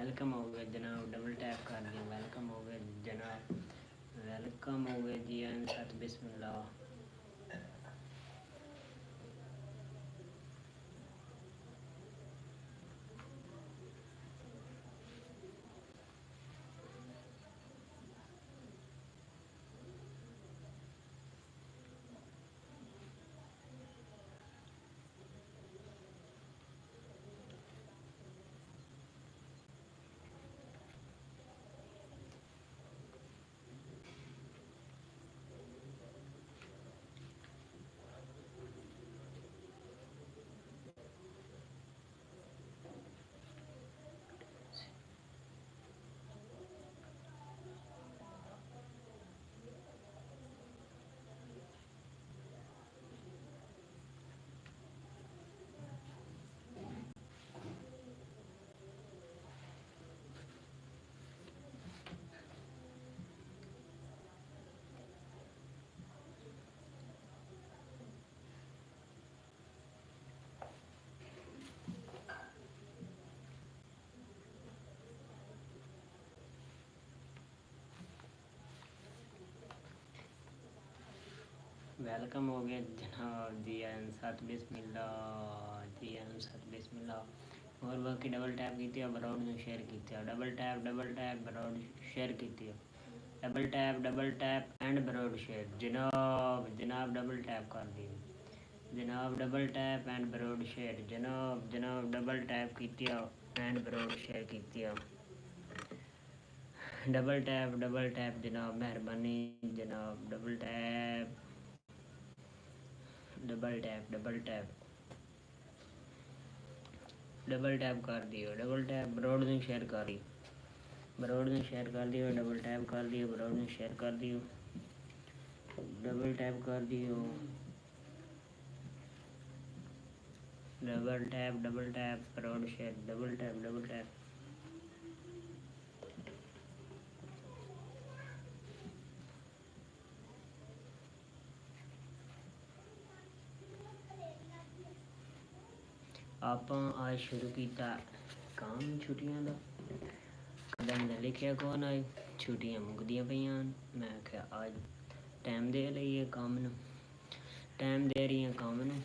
Welcome हो गया जनाब, डबल टैप कर दिया, वेलकम हो गया जनाब, वेलकम हो गया जी अनसत बिस्मिल्लाह। वेलकम हो गया जनाब जी अनसत बिस्मिल्लाह, जी अनसत बिस्मिल्लाह। और बाकी डबल टैप कीते बराउड में शेयर कीते, डबल टैप बराउड शेयर कीते, डबल टैप एंड बराउड शेयर जनाब, जनाब डबल टैप कर दिए जनाब, डबल टैप एंड बराउड शेयर जनाब, जनाब डबल टैप कीते एंड बराउड शेयर कीते, डबल टैप जनाब, मेहरबानी जनाब, double tap double tap double tap कर दियो, डबल टैप ब्रॉड ने शेयर कर दियो, ब्रॉड ने शेयर कर दियो, डबल टैप कर दियो, ब्रॉड ने शेयर कर दियो, डबल टैप कर दियो, double tap broad share, double tap ਆਪਾਂ आज शुरू किया काम छुट्टियां का कदम ने लिखिया कौन आए छुट्टियां मुकदियां पईयां मैं क्या आज टाइम दे लईए काम नूं टाइम दे रही हैं काम नूं